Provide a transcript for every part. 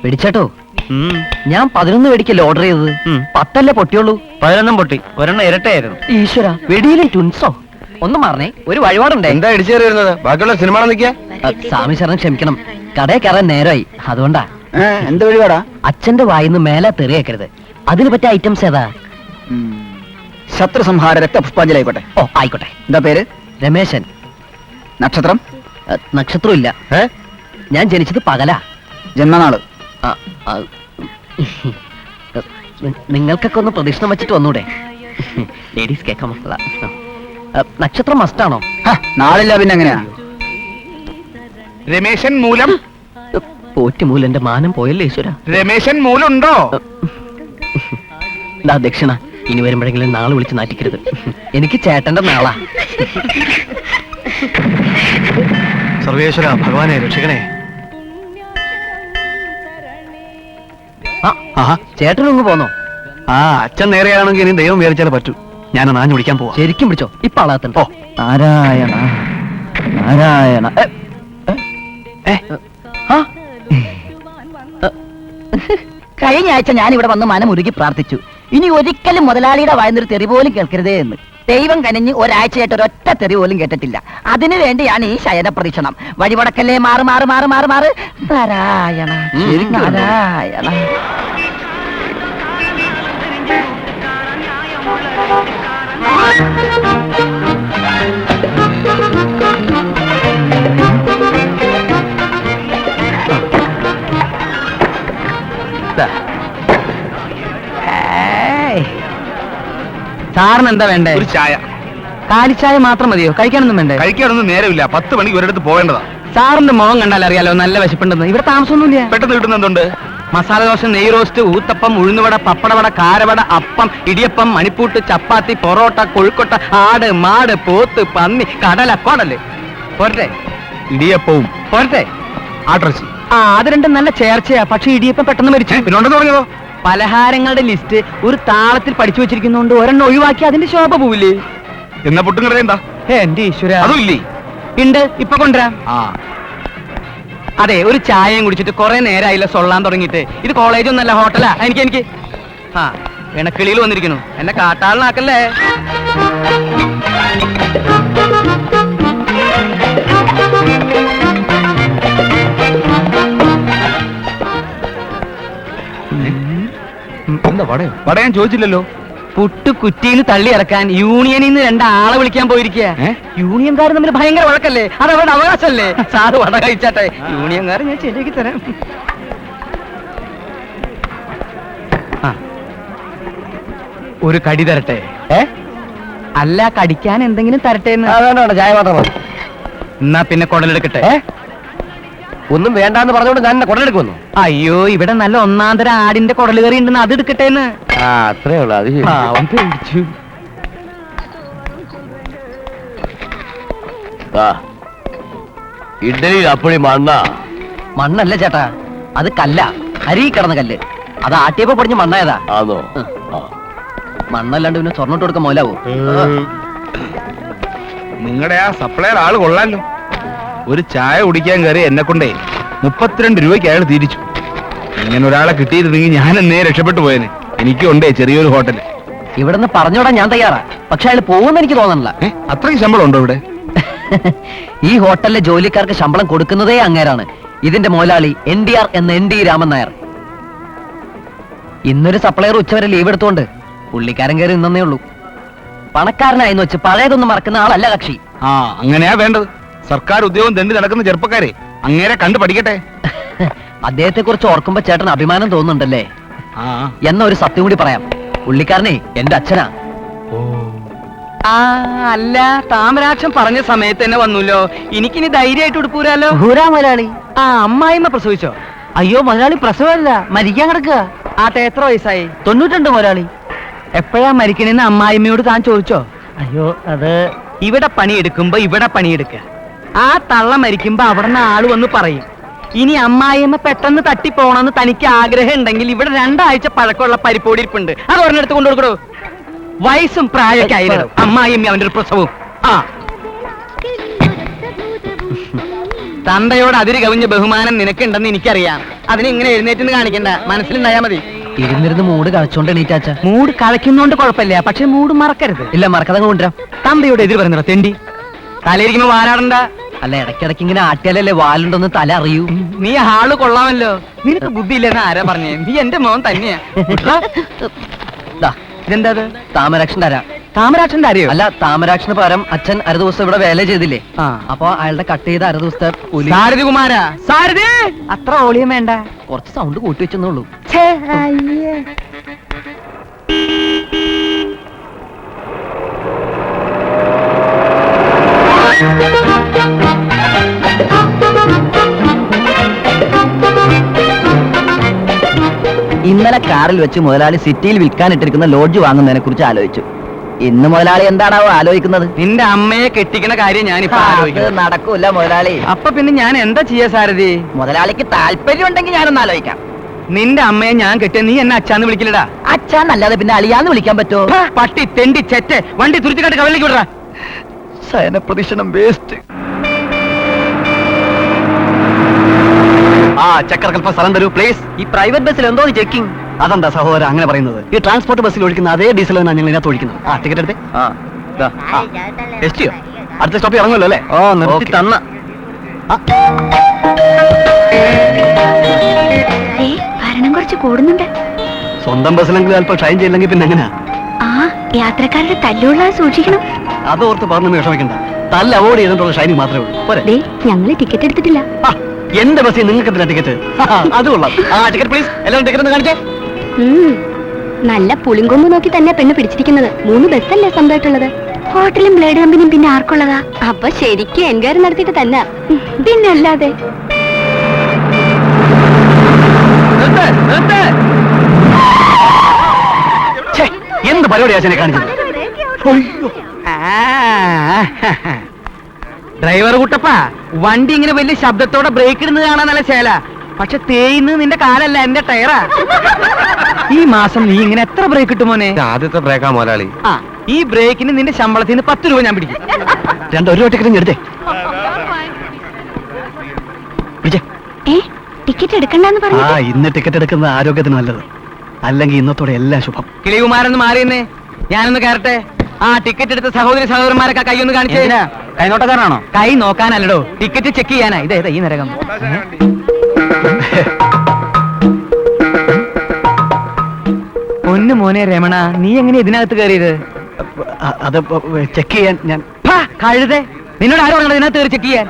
പിടിച്ചേട്ടോ, ഞാൻ 11 വെടിക്കല്ലേ ഓർഡർ ചെയ്തത്, 10 പൊട്ടിയുള്ളൂ. 11 പൊട്ടി, ഒരെണ്ണം ഇരട്ടയായിരുന്നു. ഈശ്വര, വെടിയിലും ട്വിൻസോ? ഒന്ന് മാറണേ, ഒരു വഴിപാടുണ്ടേ. എന്താ ഇടിച്ചേറി വരുന്നത്? ബാക്കിയുള്ള സിനിമ നിൽക്കുക. സ്വാമി ശരണം ക്ഷമിക്കണം, കടയിൽ കയറാൻ നേരമായി, അതുകൊണ്ടാ. എന്ത് വഴിപാടാ? അച്ഛന്റെ വായിന്ന് മേലെ തെറിയേക്കരുത്. അതിന് പറ്റിയ ഐറ്റംസ് ഏതാ? ശത്രു സംഹാര രക്തപുഷ്പാഞ്ജലിയായിക്കോട്ടെ. ഓ ആയിക്കോട്ടെ. എന്താ പേര്? രമേശൻ. നക്ഷത്രം? നക്ഷത്രം ഇല്ല, ഞാൻ ജനിച്ചത് പകലാ. ജന്മനാള്? നിങ്ങൾക്കൊക്കെ ഒന്ന് പ്രദക്ഷിണം വെച്ചിട്ട് വന്നൂടെ? ലേഡീസ് കേൾക്കാൻ മക്കള. നക്ഷത്രം മസ്റ്റാണോ? നാളില്ല, പിന്നെ എങ്ങനെയാ? രമേശൻ മൂലം? പോറ്റുമൂലന്റെ മാനം പോയല്ലേ ഈശ്വര. രമേശൻ മൂലുണ്ടോ? ദക്ഷിണ ഇനി വരുമ്പോഴെങ്കിലും നാളെ വിളിച്ച് നാറ്റിക്കരുത്. എനിക്ക് ചേട്ടന്റെ നാളാ. സർവേശ്വര ഭഗവാനെ രക്ഷിക്കണേ. ചേട്ടനൊന്ന് പോന്നോ? അച്ഛൻ നേരെയാണെങ്കിൽ ഇനി ദൈവം വിചാരിച്ചാലേ പറ്റൂ. ഞാൻ നാഞ്ഞു വിളിക്കാൻ പോവാ. ശരിക്കും പിടിച്ചോ, ഇപ്പൊ ആളാത്തണ്ടോ? നാരായണ നാരായണ. കഴിഞ്ഞ ആഴ്ച ഞാൻ ഇവിടെ വന്ന് മനമുരുകി പ്രാർത്ഥിച്ചു, ഇനി ഒരിക്കലും മുതലാളിയുടെ വായനൊരു തെറി പോലും കേൾക്കരുതേ എന്ന്. ദൈവം കനിഞ്ഞ് ഒരാഴ്ചയായിട്ട് ഒരൊറ്റ തെറി പോലും കേട്ടിട്ടില്ല. അതിനു വേണ്ടിയാണ് ഈ ശയന പ്രദക്ഷിണം. വഴിപടക്കല്ലേ, മാറ് മാറ് മാറ് മാറ് മാറ്. നാരായണ നാരായണ. സാറിന് എന്താ വേണ്ടേ? ഒരു ചായ. കാലിച്ചായ മാത്രം മതിയോ? കഴിക്കാനൊന്നും വേണ്ടേ? കഴിക്കാനൊന്നും നേരമില്ല, 10 മണിക്ക് ഒരിടത്ത് പോകേണ്ടതാ. സാറിന്റെ മുഖം കണ്ടാൽ അറിയാലോ നല്ല വിശപ്പുണ്ടെന്ന്. ഇവിടെ താമസമൊന്നുമില്ല. പെട്ടെന്ന് കിട്ടുന്ന എന്തുണ്ട്? മസാല ദോശ, നെയ് റോസ്റ്റ്, ഊത്തപ്പം, ഉഴുന്നുവട, പപ്പടവട, കാരവട, അപ്പം, ഇടിയപ്പം, മണിപ്പൂട്ട്, ചപ്പാത്തി, പൊറോട്ട, കൊഴുക്കൊട്ട, ആട്, മാട്, പോത്ത്, പന്നി, കടല, കൊടല്. പോരട്ടെ? ഇടിയപ്പവും പോരട്ടെ? ആട്ടിറച്ചി. അത് രണ്ടും നല്ല ചേർച്ചയാ. പക്ഷെ ഇടിയപ്പം പെട്ടെന്ന് മരിച്ചു. പിന്നുണ്ടെന്ന് പറഞ്ഞതോ? പലഹാരങ്ങളുടെ ലിസ്റ്റ് ഒരു താളത്തിൽ പഠിച്ചു വെച്ചിരിക്കുന്നോണ്ട് ഒരെണ്ണം ഒഴിവാക്കി അതിന്റെ ശോഭ പോവില്ലേ? എന്നാ പുട്ടും കട എന്താ? എന്റെ ഈശ്വര, അതും ഇല്ലേ? ഉണ്ട്, ഇപ്പൊ കൊണ്ടുവരാം. അതെ, ഒരു ചായയും കുടിച്ചിട്ട് കുറെ നേരമായില്ല സൊള്ളാൻ തുടങ്ങിയിട്ട്. ഇത് കോളേജ് ഒന്നല്ല, ഹോട്ടലാ. എനിക്ക് ഇണക്കിളിയിൽ വന്നിരിക്കുന്നു. എന്നെ കാട്ടാളിനാക്കല്ലേ. എന്താ വടയോ? വട ഞാൻ ചോദിച്ചില്ലല്ലോ. പുട്ട് കുറ്റിന്ന് തള്ളി ഇറക്കാൻ യൂണിയനിൽ നിന്ന് 2 ആളെ വിളിക്കാൻ പോയിരിക്കുക. യൂണിയൻകാർ തമ്മിൽ ഭയങ്കര വഴക്കല്ലേ, അത് അവരുടെ അവകാശമല്ലേ. സാറ് വട കഴിച്ചാട്ടെ. യൂണിയൻകാർ ഞാൻ ശരിയാക്കി തരാം. ഒരു കടി തരട്ടെ? അല്ല, കടിക്കാൻ എന്തെങ്കിലും തരട്ടെ എന്ന്. ചായ മാത്രം. എന്നാ പിന്നെ കുടലെടുക്കട്ടെ? ഒന്നും വേണ്ടാന്ന് പറഞ്ഞോണ്ട് ഞാൻ കുടലെടുക്കുന്നു. അയ്യോ, ഇവിടെ നല്ല ഒന്നാന്തര ആടിന്റെ കുടല് കറി ഉണ്ടെന്ന് അത് എടുക്കട്ടെ എന്ന്. അത്രേ ഉള്ളു. അത് പേടിച്ചു. ഇഡലി അപ്പടി മണ്ണല്ല ചേട്ടാ, അത് കല്ല, അരി കിടന്ന കല്ല്. അത് ആട്ടിയപ്പോ പൊടിഞ്ഞ് മണ്ണായതാ. മണ്ണല്ലാണ്ട് പിന്നെ സ്വർണ്ണോട്ട് കൊടുക്കാൻ മോലാവോ? നിങ്ങളുടെ ആ സപ്ലയർ ആള് കൊള്ളാലോ. ഒരു ചായ കുടിക്കാൻ കയറി എന്നെ കൊണ്ടേ 32 രൂപയ്ക്ക് അയാൾ തിരിച്ചു. ഇങ്ങനെ ഒരാളെ കിട്ടിയിരുന്നെങ്കിൽ ഞാൻ എന്നേ രക്ഷപ്പെട്ടു പോയേനെ. എനിക്കുണ്ടേ ചെറിയൊരു ഹോട്ടൽ. ഇവിടുന്ന് പറഞ്ഞോടാ ഞാൻ തയ്യാറാ, പക്ഷെ അയാൾ പോകുമെന്ന് എനിക്ക് തോന്നണില്ല. അത്രയും ശമ്പളം ഉണ്ടോ ഇവിടെ? ഈ ഹോട്ടലിലെ ജോലിക്കാർക്ക് ശമ്പളം കൊടുക്കുന്നതേ അങ്ങേരാണ്. ഇതിന്റെ മുതലാളി NDR എന്ന ND രാമൻ നായർ. ഇന്നൊരു സപ്ലയർ ഉച്ചവരെ ലീവ് എടുത്തോണ്ട് പുള്ളിക്കാരൻ കയറി നിന്നേ ഉള്ളൂ. പണക്കാരനായെന്ന് വെച്ച് പഴയതൊന്നും മറക്കുന്ന ആളല്ല കക്ഷി. അങ്ങനെയാ വേണ്ടത്. സർക്കാർ ഉദ്യോഗം തെണ്ടി നടക്കുന്ന ചെറുപ്പക്കാരെ അങ്ങേരെ കണ്ടു പഠിക്കട്ടെ. അദ്ദേഹത്തെ കുറിച്ച് ഓർക്കുമ്പോ ചേട്ടൻ അഭിമാനം തോന്നുന്നുണ്ടല്ലേ? എന്ന ഒരു സത്യം കൂടി പറയാം, പുള്ളിക്കാരനെ എന്റെ അച്ഛനാ. അല്ല, താമരാക്ഷൻ പറഞ്ഞ സമയത്ത് തന്നെ വന്നല്ലോ. എനിക്കിനി ധൈര്യമായിട്ട് ഉടുപ്പൂരാലോ. മുതലാളി അമ്മായിമ്മ പ്രസവിച്ചോ? അയ്യോ മുതലാളി പ്രസവമല്ല, മരിക്കാൻ കിടക്കുക. എത്ര വയസ്സായി? 92 മുതലാളി. എപ്പോഴാ മരിക്കണെന്ന് അമ്മായിമ്മയോട് താൻ ചോദിച്ചോ? അയ്യോ, അത് ഇവിടെ പണിയെടുക്കുമ്പോ ഇവിടെ പണിയെടുക്കുക. ആ തള്ള മരിക്കുമ്പോ അവിടെ നിന്ന് ആള് വന്ന് പറയും. ഇനി അമ്മായിയമ്മ പെട്ടെന്ന് തട്ടിപ്പോണെന്ന് തനിക്ക് ആഗ്രഹം ഉണ്ടെങ്കിൽ ഇവിടെ 2 ആഴ്ച പഴക്കമുള്ള പരിപ്പോടി ഇരിപ്പുണ്ട്, അത് ഒരെണ്ണെടുത്ത് കൊണ്ടുകൊടുക്കടോ. വയസ്സും പ്രായമൊക്കെ ആയിരുന്നു അമ്മായിയമ്മ അവന്റെ ഒരു പ്രസവവും. തന്തയോട് അതിര് കവിഞ്ഞ ബഹുമാനം നിനക്കുണ്ടെന്ന് എനിക്കറിയാം. അതിന് ഇങ്ങനെ എഴുന്നേറ്റ് കാണിക്കണ്ട, മനസ്സിലുണ്ടായാ മതി. ഇരുന്നിരുന്ന് മൂട് കളച്ചോണ്ട് എണീറ്റാച്ച. മൂഡ് കളയ്ക്കുന്നോണ്ട് കുഴപ്പമില്ല, പക്ഷെ മൂഡ് മറക്കരുത്. ഇല്ല, മറക്കാതെ കൊണ്ടുവരാം. തന്തയോട് എതിര് പറഞ്ഞോ തെണ്ടി. തലയിരിക്കുമ്പോ വാരാടണ്ട. അല്ല, ഇടയ്ക്കിടയ്ക്ക് ഇങ്ങനെ ആട്ടിയാലല്ലേ വാലുണ്ടെന്ന് തല അറിയൂ. നീ ആള് കൊള്ളാമല്ലോ. നിനക്ക് ബുദ്ധിയില്ലെന്ന് ആരാ പറഞ്ഞേ? നീ എന്റെ മോൻ തന്നെയാ. ഇതെന്താ താമരാക്ഷൻ തരാം. താമരാക്ഷന്റെ അറിയോ? അല്ല, താമരാക്ഷന് പകരം അച്ഛൻ അര ദിവസം ഇവിടെ വേല ചെയ്തില്ലേ, അപ്പൊ അയാളുടെ കട്ട് ചെയ്ത അര ദിവസത്തെ കൂലി. സാരഥി കുമാരാ, സാരഥി. അത്ര ഓളിയം വേണ്ട, കുറച്ച് സൗണ്ട് കൂട്ടി വെച്ചെന്നുള്ളൂ. ഇന്നലെ കാറിൽ വെച്ച് മുതലാളി സിറ്റിയിൽ വിൽക്കാനിട്ടിരിക്കുന്ന ലോഡ്ജ് വാങ്ങുന്നതിനെ കുറിച്ച് ആലോചിച്ചു. ഇന്ന് മുതലാളി എന്താണാവോ ആലോചിക്കുന്നത്? നിന്റെ അമ്മയെ കെട്ടിക്കണ കാര്യം ഞാനിപ്പോ ആലോചിക്കുന്നത്. നടക്കൂല മുതലാളി. അപ്പൊ പിന്നെ ഞാൻ എന്താ ചെയ്യാ സാരഥി? മുതലാളിക്ക് താല്പര്യം ഉണ്ടെങ്കിൽ ഞാനൊന്ന് ആലോചിക്കാം. നിന്റെ അമ്മയെ ഞാൻ കെട്ടിയ നീ എന്നെ അച്ഛാന്ന് വിളിക്കില്ലടാ. അച്ഛാന്നല്ലാതെ പിന്നെ അളിയാന്ന് വിളിക്കാൻ പറ്റുമോ? പട്ടി തെണ്ടി ചെറ്റ് വണ്ടി തുരുത്തിക്കാട്ട് കവലിലേക്ക് വിടറാ. ശയന പ്രദക്ഷിണം വേസ്റ്റ്. ചക്കരക്കൽപ്പ സ്ഥലം തരൂ പ്ലീസ്. ഈ പ്രൈവറ്റ് ബസ്സിൽ എന്തോ ചെക്കിംഗ്? അതെന്താ സഹോദരൻ അങ്ങനെ പറയുന്നത്? ഈ ട്രാൻസ്പോർട്ട് ബസ്സിൽ ഒഴിക്കുന്ന അതേ ഡീസൽ തന്നെയാണ് ഞങ്ങൾ ഇതിനകത്ത് ഒഴിക്കുന്നത്. ടിക്കറ്റ് എടുത്തേ. എസ്റ്റിയോ അടുത്ത സ്റ്റോപ്പിൽ ഇറങ്ങുമല്ലോ അല്ലേ? ഓ, നിർത്തി തന്ന. ഭരണം കുറച്ച് കൂടുന്നുണ്ട്. സ്വന്തം ബസ്സിലെങ്കിലും അല്പം ഷൈൻ ചെയ്യില്ലെങ്കിൽ പിന്നെ എങ്ങനെയാ? ആ യാത്രക്കാരുടെ തല്ലുകൊള്ളാതെ സൂക്ഷിക്കണം. അതോർത്ത് പറഞ്ഞു വിഷമിക്കണ്ട. തല്ല അവോയ്ഡ് ചെയ്തിട്ടുള്ള ഷൈനിങ് മാത്രമേ ഉള്ളൂ. പോരെ? ഞങ്ങള് ടിക്കറ്റ് എടുത്തിട്ടില്ല. എന്റെ ബസ്സിൽ നിങ്ങൾക്ക് എന്തിനാ ടിക്കറ്റ്? അത് കൊള്ളാം. Ticket please. എല്ലാവരും ടിക്കറ്റ് ഒന്ന് കാണിച്ചേ. നല്ല പുളിങ്കൊമ്പ് നോക്കി തന്നെ പെണ്ണ് പിടിച്ചിരിക്കുന്നത്. 3 ബസ്സല്ലേ സ്വന്തമായിട്ടുള്ളത്. ഹോട്ടലും ബ്ലേഡ് കമ്പനിയും പിന്നെ ആർക്കുള്ളതാ? അപ്പൊ ശരിക്കും എൻക്വയറി നടത്തിയിട്ട് തന്നെ. പിന്നെ അല്ലാതെ എന്ത് പരിപാടിയാ അച്ഛനെ കാണിച്ചത്? ഡ്രൈവർ കുട്ടപ്പ, വണ്ടി ഇങ്ങനെ വലിയ ശബ്ദത്തോടെ ബ്രേക്ക് ഇടുന്നത് കാണാൻ നല്ല ചേല. പക്ഷെ തേയുന്നത് നിന്റെ കാലല്ല, എന്റെ ടയറാ. ഈ മാസം നീ ഇങ്ങനെ എത്ര ബ്രേക്ക് ഇട്ടു മോനെ? ആദ്യത്തെ ബ്രേക്കാ മുതലാളി. ഈ ബ്രേക്കിന് നിന്റെ ശമ്പളത്തിൽ നിന്ന് 10 രൂപ ഞാൻ പിടിക്കും. ഒരു ടിക്കറ്റ് എടുത്തേ. ടിക്കറ്റ് എടുക്കണ്ടെന്ന് പറഞ്ഞു. ഇന്ന് ടിക്കറ്റ് എടുക്കുന്നത് ആരോഗ്യത്തിന് നല്ലത്. അല്ലെങ്കിൽ ഇന്നത്തോടെ എല്ലാം ശുഭം. കിളികുമാരൊന്ന് മാറിയെന്നേ, ഞാനൊന്ന് കയറട്ടെ. ടിക്കറ്റ് എടുത്ത സഹോദരന്മാരൊക്കെ കൈ ഒന്ന് കാണിച്ചു. കൈ നോട്ടക്കാരാണോ? കൈ നോക്കാനല്ലടോ, ടിക്കറ്റ് ചെക്ക് ചെയ്യാനാ. ഇതേതാ ഈ നരകം? പൊന്നു മോനെ രമണ, നീ എങ്ങനെ ഇതിനകത്ത് കയറിയത്? അത് ചെക്ക് ചെയ്യാൻ ഞാൻ. കഴുതേ, നിന്നോട് ആരോ പറഞ്ഞത് ഇതിനകത്ത് കയറി ചെക്ക് ചെയ്യാൻ?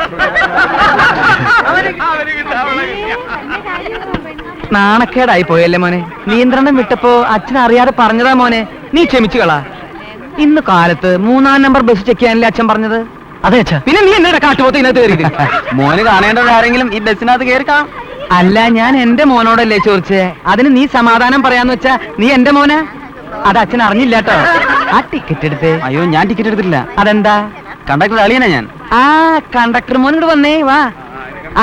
നാണക്കേടായി പോയല്ലേ മോനെ. നിയന്ത്രണം വിട്ടപ്പോ അച്ഛൻ അറിയാതെ പറഞ്ഞതാ മോനെ, നീ ക്ഷമിച്ചു കളാ. ഇന്ന് കാലത്ത് 3-ാം നമ്പർ ബസ് ചെക്ക് ചെയ്യാനല്ലേ അച്ഛൻ പറഞ്ഞത്? അതെ അച്ഛാ. പിന്നെ നീ എന്നോട് കാട്ടുപോത്ത് ഇതിനകത്ത് കയറി? മോന് കാണേണ്ടത് ആരെങ്കിലും ഈ ബസ്സിനകത്ത് കയറി കാണാം. അല്ല, ഞാൻ എന്റെ മോനോടല്ലേ ചോദിച്ചേ. അതിന് നീ സമാധാനം പറയാന്ന് വെച്ചാ നീ എന്റെ മോനാ? അത് അച്ഛൻ അറിഞ്ഞില്ല കേട്ടോ. ആ ടിക്കറ്റ് എടുത്തേ. അയ്യോ, ഞാൻ ടിക്കറ്റ് എടുത്തിട്ടില്ല. അതെന്താ? കണ്ടക്ടർ അളിയനാ ഞാൻ. കണ്ടക്ടർ മോനോട് വന്നേ വാ.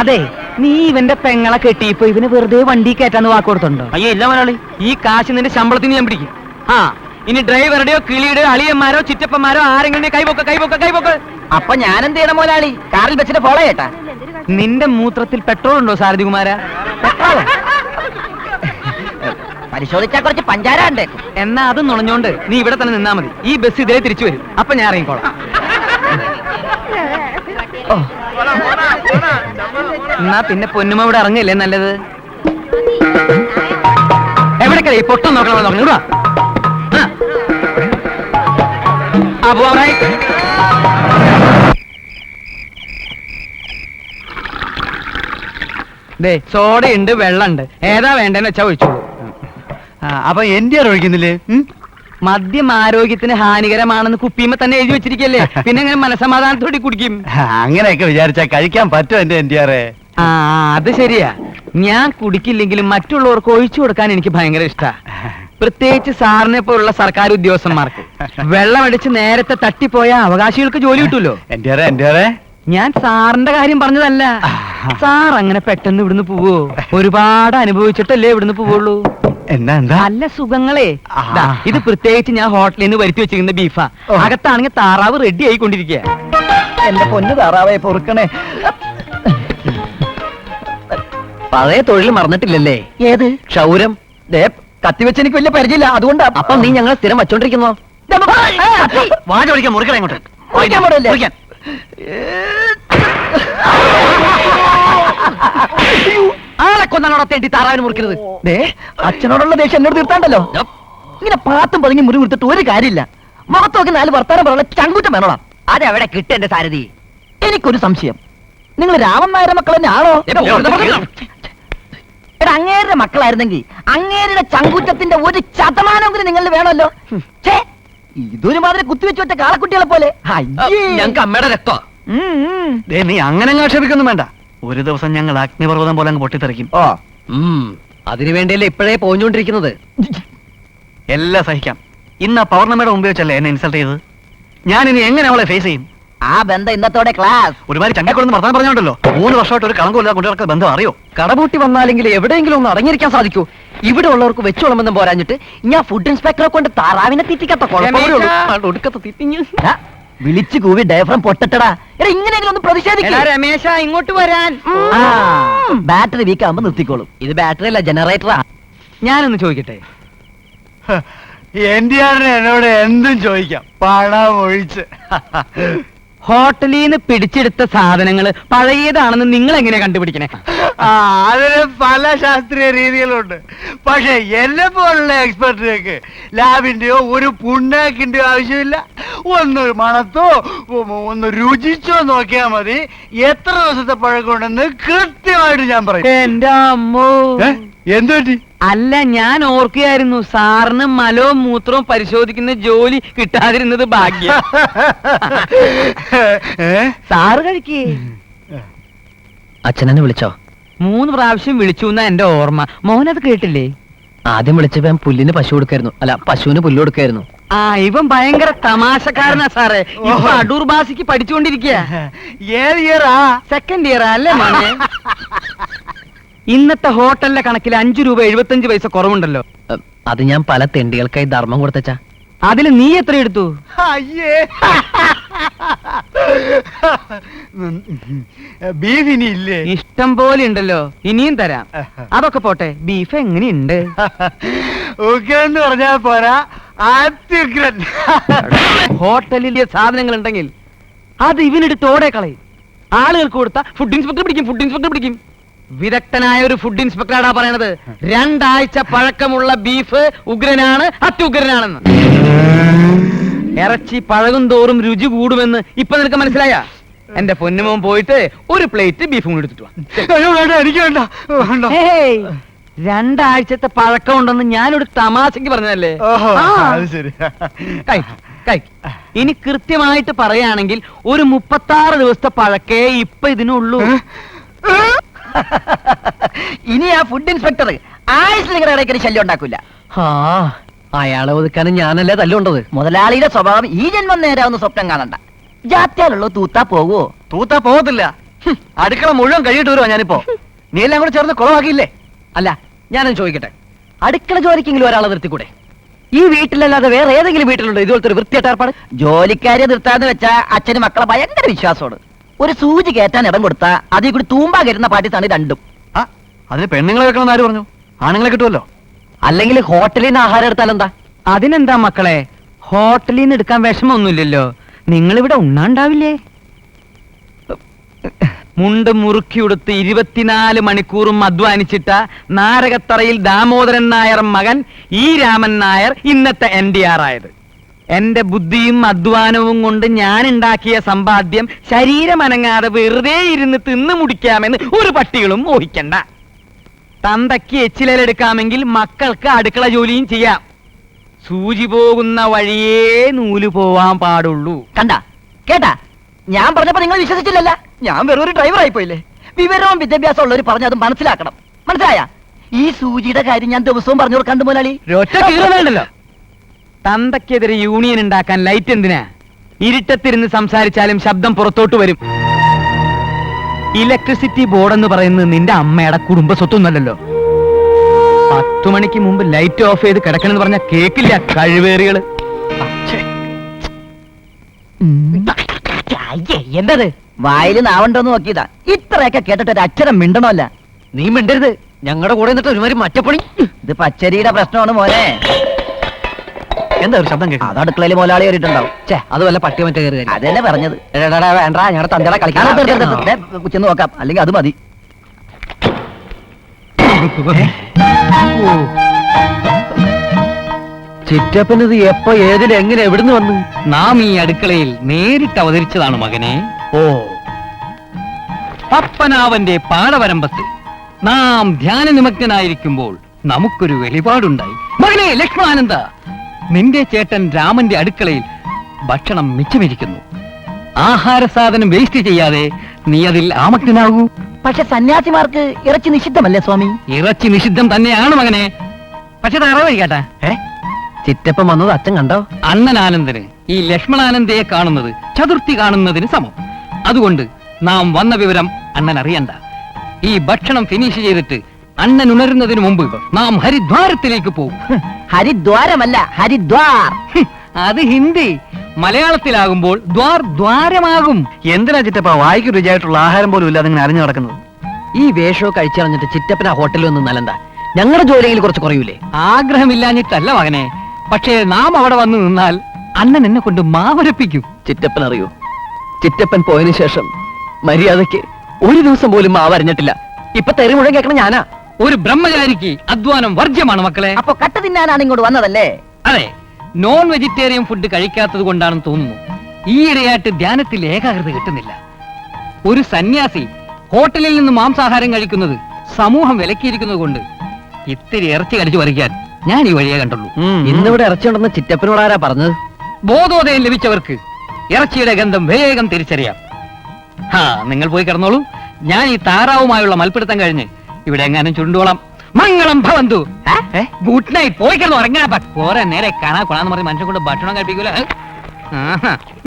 അതെ, നീ ഇവന്റെ പെങ്ങളെ കെട്ടിയപ്പോ ഇവന് വെറുതെ വണ്ടി കയറ്റാന്ന് വാക്ക് കൊടുത്തുണ്ടോ? അയ്യോ ഇല്ല മുതലാളി. ഈ കാശ് നിന്റെ ശമ്പളത്തിന് ഞാൻ പിടിക്കും. ഇനി ഡ്രൈവറുടെയോ കിളിയുടെയോ അളിയന്മാരോ ചിറ്റപ്പന്മാരോ ആരെങ്കിലും കൈപോക്ക്. അപ്പൊ ഞാൻ എന്ത് ചെയ്യണം മുതലാളി? കാറിൽ വെച്ചിട്ട് ഫോളോ ചെയ്യട്ടാ? നിന്റെ മൂത്രത്തിൽ പെട്രോൾ ഉണ്ടോ സാരഥി കുമാര? പരിശോധിച്ചാ കുറച്ച് പഞ്ചാര ഉണ്ടേക്കും. എന്നാ അത് നുണഞ്ഞോണ്ട് നീ ഇവിടെ തന്നെ നിന്നാ മതി. ഈ ബസ് ഇതിലേ തിരിച്ചു വരും. അപ്പൊ ഞാൻ ഇറങ്ങിക്കോളാം. എന്നാ പിന്നെ പൊന്നുമ ഇവിടെ ഇറങ്ങില്ലേ നല്ലത്? എവിടേക്കല്ലേ ഈ പൊട്ടം നോക്കണം? ഇവിടാ സോഡയുണ്ട്, വെള്ളമുണ്ട്. ഏതാ വേണ്ടെന്ന് വെച്ചാ ഒഴിച്ചോളൂ. അപ്പൊ എന്റെ ഒഴിക്കുന്നില്ലേ? മദ്യം ആരോഗ്യത്തിന് ഹാനികരമാണെന്ന് കുപ്പിയുമ്പോ തന്നെ എഴുതി വെച്ചിരിക്കല്ലേ, പിന്നെ എങ്ങനെ മനസമാധാനത്തോടെ കുടിക്കും? അങ്ങനെയൊക്കെ വിചാരിച്ചാ കഴിക്കാൻ പറ്റുമോ എന്റെ എൻഡിആറെ? അത് ശരിയാ. ഞാൻ കുടിക്കില്ലെങ്കിലും മറ്റുള്ളവർക്ക് ഒഴിച്ചു കൊടുക്കാൻ എനിക്ക് ഭയങ്കര ഇഷ്ടാ. പ്രത്യേകിച്ച് സാറിനെ പോലുള്ള സർക്കാർ ഉദ്യോഗസ്ഥന്മാർക്ക്. വെള്ളമടിച്ച് നേരത്തെ തട്ടിപ്പോയ അവകാശികൾക്ക് ജോലി കിട്ടൂലോ. എൻഡിആറെ ഞാൻ സാറിന്റെ കാര്യം പറഞ്ഞതല്ല. സാർ അങ്ങനെ പെട്ടെന്ന് ഇവിടുന്ന് പോവോ? ഒരുപാട് അനുഭവിച്ചിട്ടല്ലേ ഇവിടുന്ന് പോവുള്ളൂ. എന്താ നല്ല സുഖങ്ങളെ. ഇത് പ്രത്യേകിച്ച് ഞാൻ ഹോട്ടലിൽ നിന്ന് വരുത്തി വെച്ചിരിക്കുന്ന ബീഫാ. അകത്താണെങ്കിൽ താറാവ് റെഡി ആയിക്കൊണ്ടിരിക്കുക. എന്റെ പൊന്നു താറാവേ പൊറുക്കണേ. പഴയ തൊഴിൽ മറന്നിട്ടില്ലല്ലേ? ഏത് ക്ഷൗരം. ദേ, കത്തിവെച്ച് എനിക്ക് വലിയ പരിചയമില്ല, അതുകൊണ്ടാ. അപ്പം നീ ഞങ്ങളെ സ്ഥിരം വച്ചോണ്ടിരിക്കുന്നോ? വാച ഒഴിക്കാൻ മുറിക്കണം ഇങ്ങോട്ട്. മുറിക്കാൻ പാടില്ലേ? മുറിക്കാൻ. ആളെ കൊന്നാണോ തേണ്ടി താറാവിന് മുറിക്കുന്നത്? ദേ, അച്ഛനോടുള്ള ദേഷ്യം എന്നോട് തീർത്താണ്ടല്ലോ. ഇങ്ങനെ പാത്തും പതുങ്ങി മുറി കൊടുത്തിട്ട് ഒരു കാര്യമില്ല. മുഖത്തൊക്കെ 4 വർത്താനം പറയാനുള്ള ചങ്കൂറ്റം വേണോളാം. അതെവിടെ കിട്ടേണ്ട സാരഥി? എനിക്കൊരു സംശയം, നിങ്ങൾ രാമൻ നായരുടെ മക്കൾ തന്നെ ആണോ? എടാ, അങ്ങേരുടെ മക്കളായിരുന്നെങ്കിൽ അങ്ങേരുടെ ചങ്കൂറ്റത്തിന്റെ ഒരു ശതമാനമെങ്കിലും നിങ്ങളിൽ വേണമല്ലോ. ഛേ, ഇതൊരു മാതിരി കുത്തിവെച്ച് വെച്ച കാളക്കുട്ടികളെ പോലെ. ഞങ്ങൾക്ക് അമ്മയുടെ രക്തോ. നീ അങ്ങനെ ആക്ഷേപിക്കൊന്നും വേണ്ട. ഒരു ദിവസം ഞങ്ങൾ അഗ്നിപർവ്വതം പോലെ അങ്ങ് പൊട്ടിത്തെറിക്കും. ഓ, അതിനു വേണ്ടിയല്ലേ ഇപ്പോഴേ പോഞ്ഞോണ്ടിരിക്കുന്നത്. എല്ലാം സഹിക്കാം. ഇന്ന് ആ പൗർണമിയുടെ മുമ്പ് വെച്ചല്ലേ എന്നെ ഇൻസൾട്ട് ചെയ്തത്. ഞാൻ ഇനി എങ്ങനെ അവളെ ഫേസ് ചെയ്യും? ആ ബന്ധം ഇന്നത്തോടെ ക്ലാസ്. ഒരുമാതിരി ചങ്ങക്കൊടുന്ന് വർത്താനം പറഞ്ഞോണ്ടല്ലോ. 3 വർഷമായിട്ട് ഒരു കളങ്കമില്ലാതെ കൊണ്ടുനടക്കുന്ന ബന്ധം അറിയോ? കടപൂട്ടി വന്നാലെങ്കിൽ എവിടെയെങ്കിലും ഒന്ന് അടങ്ങിയിരിക്കാൻ സാധിക്കൂ. ഇവിടെ ഉള്ളവർക്ക് വെച്ചോളമെന്നും പോരാഞ്ഞിട്ട് ഞാൻ ഫുഡ് ഇൻസ്പെക്ടറെ കൊണ്ട് താറാവിനെ തീറ്റിക്കാത്ത ഒടുക്കത്തെ തീറ്റിഞ്ഞ്. വിളിച്ചു കൂവി ഡയഫ്രം പൊട്ടട്ടടാ. എടാ, ഇങ്ങനെയെങ്കിലും ഒന്ന് പ്രതിഷേധിക്കും. രമേശ, ഇങ്ങോട്ട് വരാൻ. ബാറ്ററി വീക്ക് ആകുമ്പോ നിർത്തിക്കോളും. ഇത് ബാറ്ററി അല്ല, ജനറേറ്ററാ. ഞാനൊന്ന് ചോദിക്കട്ടെ, എൻഡിആറിന് എന്നോട് എന്തും ചോദിക്കാം, പണം ഒഴിച്ച്. ഹോട്ടലിൽ നിന്ന് പിടിച്ചെടുത്ത സാധനങ്ങൾ പഴയതാണെന്ന് നിങ്ങൾ എങ്ങനെ കണ്ടുപിടിക്കണേ? അതിന് പല ശാസ്ത്രീയ രീതികളുണ്ട്. പക്ഷെ എന്നെ പോലുള്ള എക്സ്പെർട്ടിലേക്ക് ലാബിന്റെയോ ഒരു പുണ്ണാക്കിന്റെയോ ആവശ്യമില്ല. ഒന്ന് മണത്തോ ഒന്ന് രുചിച്ചോ നോക്കിയാൽ മതി എത്ര ദിവസത്തെ പഴക്കമുണ്ടെന്ന് കൃത്യമായിട്ട് ഞാൻ പറയും. എന്റെ അമ്മോ, എന്തുപറ്റി? അല്ല, ഞാൻ ഓർക്കുകയായിരുന്നു സാറിന് മലവും മൂത്രവും പരിശോധിക്കുന്ന ജോലി കിട്ടാതിരുന്നത് ഭാഗ്യം. സാറ് കഴിക്കേ. അച്ഛനെ വിളിച്ചോ? 3 പ്രാവശ്യം വിളിച്ചു എന്നാ എന്റെ ഓർമ്മ. മോനത് കേട്ടില്ലേ? ആദ്യം വിളിച്ചപ്പോ ഞാൻ പുല്ലിന് പശു കൊടുക്കായിരുന്നു. അല്ല, പശുവിന് പുല്ല് കൊടുക്കായിരുന്നു. ആ, ഇവൻ ഭയങ്കര തമാശക്കാരനാ സാറേ. ഇപ്പൊ അടൂർ ഭാഷയ്ക്ക് പഠിച്ചുകൊണ്ടിരിക്കുക. ഏത് ഇയറാ? സെക്കൻഡ് ഇയർ അല്ലേ മോനെ? ഇന്നത്തെ ഹോട്ടലിലെ കണക്കിൽ 5 രൂപ 75 പൈസ കുറവുണ്ടല്ലോ. അത് ഞാൻ പല തെണ്ടികൾക്കായി ധർമ്മം കൊടുത്തച്ചാ. അതിൽ നീ എത്ര എടുത്തു? അയ്യേ, ബീഫ് ഇനി ഇല്ലേ? ഇഷ്ടം പോലെ ഉണ്ടല്ലോ, ഇനിയും തരാം. അതൊക്കെ പോട്ടെ, ബീഫ് എങ്ങനെയുണ്ട്? ഉഗ്രൻ പറഞ്ഞാ പോരാ, അത്യുഗ്രൻ. ഹോട്ടലിലെ സാധനങ്ങൾ ഉണ്ടെങ്കിൽ അത് ഇവനെടുത്ത് ഓടെ കളയും. ആളുകൾക്ക് കൊടുത്ത ഫുഡ് ഇൻസ്പെക്ടർ പിടിക്കും, ഫുഡ് ഇൻസ്പെക്ടർ പിടിക്കും. വിദഗ്ധനായ ഒരു ഫുഡ് ഇൻസ്പെക്ടറാടാ പറയണത് 2 ആഴ്ച പഴക്കമുള്ള ബീഫ് ഉഗ്രനാണ്, അത്യുഗ്രനാണെന്ന്. ഇറച്ചി പഴകും തോറും രുചി കൂടുമെന്ന് ഇപ്പൊ നിനക്ക് മനസ്സിലായ? എന്റെ പൊന്നുമോൻ പോയിട്ട് ഒരു പ്ലേറ്റ് ബീഫും കൂടി എടുത്തിട്ട് വാ. എനിക്ക് വേണ്ട. 2 ആഴ്ചത്തെ പഴക്കം ഉണ്ടെന്ന് ഞാനൊരു തമാശക്ക് പറഞ്ഞതല്ലേ. ശരി. ഇനി കൃത്യമായിട്ട് പറയുകയാണെങ്കിൽ ഒരു 36 ദിവസത്തെ പഴക്കേ ഇപ്പൊ ഇതിനുള്ളൂ. ഇനി ആ ഫുഡ് ഇൻസ്പെക്ടർ ആയുസ് നിങ്ങളുടെ ഇടയ്ക്ക് ശല്യം ഉണ്ടാക്കൂല. അയാളെ ഒതുക്കാനും ഞാനല്ലേ തല്ലുണ്ടത്. മുതലാളിയുടെ സ്വഭാവം ഈ ജന്മം നേരാവുന്ന സ്വപ്നം കാണണ്ട. ജാത്യാലുള്ളൂ തൂത്താ പോവോ? തൂത്താ പോകത്തില്ല. അടുക്കള മുഴുവൻ കഴിയിട്ട് വരുവാ ഞാനിപ്പോ. നീ എല്ലാം കൂടെ ചേർന്ന് കുളമാക്കിയില്ലേ? അല്ല, ഞാനൊന്ന് ചോദിക്കട്ടെ, അടുക്കള ജോലിക്കെങ്കിലും ഒരാളെ നിർത്തിക്കൂടെ? ഈ വീട്ടിലല്ലാതെ വേറെ ഏതെങ്കിലും വീട്ടിലുണ്ടോ ഇതുപോലത്തെ ഒരു വൃത്തിയായിട്ട് ഏർപ്പാട്? ജോലിക്കാരെ നിർത്താന്ന് വെച്ചാ അച്ഛന് മക്കളെ ഭയങ്കര വിശ്വാസമാണ്. ഒരു സൂചി കയറ്റാൻ ഇടം കൊടുത്താ അതിൽ കൂടി തൂമ്പാ കയറ്റുന്ന പാർട്ടീസാണ് രണ്ടും. അതിന് പെണ്ണുങ്ങളെ വെക്കണമെന്ന് ആര് പറഞ്ഞു? ആണുങ്ങളെ കിട്ടുമല്ലോ. അല്ലെങ്കിൽ ഹോട്ടലിൽ നിന്ന് ആഹാരം എടുത്താൽ എന്താ? അതിനെന്താ മക്കളെ, ഹോട്ടലിൽ നിന്ന് എടുക്കാൻ വിഷമമൊന്നുമില്ലല്ലോ. നിങ്ങളിവിടെ ഉണ്ണാണ്ടാവില്ലേ? മുണ്ട് മുറുക്കിയുടുത്ത് 24 മണിക്കൂറും അധ്വാനിച്ചിട്ട നാരകത്തറയിൽ ദാമോദരൻ നായർ മകൻ ഈ രാമൻ നായർ ഇന്നത്തെ NDR ആയത്. എന്റെ ബുദ്ധിയും അധ്വാനവും കൊണ്ട് ഞാൻ ഉണ്ടാക്കിയ സമ്പാദ്യം ശരീരമനങ്ങാതെ വെറുതെ ഇരുന്ന് തിന്നു മുടിക്കാമെന്ന് ഒരു പട്ടികളും ഊഹിക്കണ്ട. തന്തയ്ക്ക് എച്ചിലെടുക്കാമെങ്കിൽ മക്കൾക്ക് അടുക്കള ജോലിയും ചെയ്യാം. സൂചി പോകുന്ന വഴിയേ നൂല് പോവാൻ പാടുള്ളൂ. കണ്ട കേട്ടാ, ഞാൻ പറഞ്ഞപ്പോ നിങ്ങൾ വിശ്വസിച്ചില്ലല്ല. ഞാൻ വെറും ഒരു ഡ്രൈവർ ആയിപ്പോയില്ലേ. വിവരവും വിദ്യാഭ്യാസം ഉള്ളവർ പറഞ്ഞത് മനസ്സിലാക്കണം. മനസ്സിലായ? ഈ സൂചിയുടെ കാര്യം ഞാൻ ദിവസവും പറഞ്ഞു കൊടുക്കാണ്ട് മുതലാളി. വേണ്ടല്ലോ. തന്തയ്ക്കെതിരെ യൂണിയൻ ഉണ്ടാക്കാൻ ലൈറ്റ് എന്തിനാ? ഇരുട്ടത്തിരുന്ന് സംസാരിച്ചാലും ശബ്ദം പുറത്തോട്ട് വരും. ഇലക്ട്രിസിറ്റി ബോർഡ് എന്ന് പറയുന്നത് നിന്റെ അമ്മയുടെ കുടുംബ സ്വത്തൊന്നല്ലോ. 10 മണിക്ക് മുമ്പ് ലൈറ്റ് ഓഫ് ചെയ്ത് കിടക്കണമെന്ന് പറഞ്ഞ കേക്കില്ല കഴിവേറികള്. എന്തത് വായിൽ നാവണ്ടോന്ന് നോക്കിയതാ. ഇത്രയൊക്കെ കേട്ടിട്ട് ഒരു അക്ഷരം മിണ്ടണമല്ല. നീ മിണ്ടരുത്. ഞങ്ങളുടെ കൂടെ നിന്നിട്ട് ഒരുമാതിരി മറ്റപ്പണി. ഇത് പച്ചരിയുടെ പ്രശ്നമാണ് മോനെ. എന്താ ഒരു ശബ്ദം കേൾക്കാം? അത് അടുക്കളയിൽ മുതലാളി കയറിയിട്ടുണ്ടാവും. ചേ, അത് വല്ല പട്ടി മറ്റേ കയറി. അതന്നെ പറഞ്ഞത്. വേണ്ട, ഞങ്ങളുടെ തന്തയുടെ കളിക്കാൻ ചെന്ന് നോക്കാം, അല്ലെങ്കിൽ അത് മതി. ചിറ്റപ്പനത് എപ്പോ ഏതിൽ എങ്ങനെ എവിടുന്ന് വന്നു? നാം ഈ അടുക്കളയിൽ നേരിട്ട് അവതരിച്ചതാണ് മകനെ. ഓ, പപ്പനാവന്റെ പാടവരമ്പത്ത് നാം ധ്യാന നിമഗ്നായിരിക്കുമ്പോൾ നമുക്കൊരു വെളിപാടുണ്ടായി. മകനെ ലക്ഷ്മണാനന്ദ, നിന്റെ ചേട്ടൻ രാമന്റെ അടുക്കളയിൽ ഭക്ഷണം മിച്ചമിരിക്കുന്നു. ആഹാര സാധനം വേസ്റ്റ് ചെയ്യാതെ നീ അതിൽ ആമഗ്നാകൂ. പക്ഷെ സന്യാസിമാർക്ക് ഇറച്ചി നിഷിദ്ധമല്ലേ സ്വാമി? ഇറച്ചി നിഷിദ്ധം തന്നെയാണ് മകനെ. പക്ഷെ തറവഴി കേട്ടാ, ചിറ്റപ്പം വന്നത് അച്ഛൻ കണ്ടോ? അണ്ണനാനന്ദന് ഈ ലക്ഷ്മണാനന്ദയെ കാണുന്നത് ചതുർത്ഥി കാണുന്നതിന് സമം. അതുകൊണ്ട് നാം വന്ന വിവരം അണ്ണൻ അറിയണ്ട. ഈ ഭക്ഷണം ഫിനിഷ് ചെയ്തിട്ട് അണ്ണൻ ഉണരുന്നതിന് മുമ്പ് നാം ഹരിദ്വാരത്തിലേക്ക് പോകും. ഹരിദ്വാരമല്ല, ഹരിദ്വാർ. അത് ഹിന്ദി. മലയാളത്തിലാകുമ്പോൾ ദ്വാർ ദ്വാരമാകും. എന്തിനാ ചിറ്റപ്പ വായിക്ക് രുചിയായിട്ടുള്ള ആഹാരം പോലും ഇല്ലാതെ ഇങ്ങനെ അറിഞ്ഞു നടക്കുന്നത്? ഈ വേഷോ കഴിച്ചറിഞ്ഞിട്ട് ചിറ്റപ്പന ഹോട്ടലിൽ ഒന്നും നല്ലണ്ട. ഞങ്ങളുടെ ജോലിയിൽ കുറച്ച് കുറയൂലേ? ആഗ്രഹമില്ലാഞ്ഞിട്ടല്ല മകനെ, പക്ഷേ നാം അവിടെ വന്നു നിന്നാൽ അണ്ണൻ എന്നെ കൊണ്ട് മാവരപ്പിക്കും. ചിറ്റപ്പൻ അറിയൂ, ചിറ്റപ്പൻ പോയതിനു ശേഷം മര്യാദയ്ക്ക് ഒരു ദിവസം പോലും മാവരഞ്ഞിട്ടില്ല. ഇപ്പൊ തെറി മുഴുവൻ കേൾക്കണം ഞാനാ. ഒരു ബ്രഹ്മചാരിക്ക് അധ്വാനം വർജ്യമാണ് മക്കളെ. അപ്പൊ കട്ട് തിന്നാനാണ് ഇങ്ങോട്ട് വന്നതല്ലേ? അതെ, നോൺ വെജിറ്റേറിയൻ ഫുഡ് കഴിക്കാത്തത് കൊണ്ടാണെന്ന് തോന്നുന്നു ഈയിടെയായിട്ട് ധ്യാനത്തിൽ ഏകാഗ്രത കിട്ടുന്നില്ല. ഒരു സന്യാസി ഹോട്ടലിൽ നിന്ന് മാംസാഹാരം കഴിക്കുന്നത് സമൂഹം വിലക്കിയിരിക്കുന്നത് കൊണ്ട് ഇത്തിരി ഇറച്ചി കടിച്ചു പറിക്കാൻ ഞാൻ ഈ വഴിയെ കണ്ടുള്ളൂ. ഇന്നിവിടെ ഇറച്ചി ഉണ്ടെന്ന് ചിറ്റപ്പനോട് ആരാ പറഞ്ഞത്? ബോധോദയം ലഭിച്ചവർക്ക് ഇറച്ചിയുടെ ഗന്ധം വേഗം തിരിച്ചറിയാം. നിങ്ങൾ പോയി കിടന്നോളൂ. ഞാൻ ഈ താറാവുമായുള്ള മൽപ്പിടുത്തം കഴിഞ്ഞ് ഇവിടെ എങ്ങാനും ചുരുണ്ടോളാം. മംഗളം ഭവന്തു. Good night. പോയി കിടന്നു ഉറങ്ങാ. കുറെ നേരെ കാണാ കൊണാന്ന് പറഞ്ഞ് മനുഷ്യൻ കൊണ്ട് ഭക്ഷണം കഴിപ്പിക്കൂല.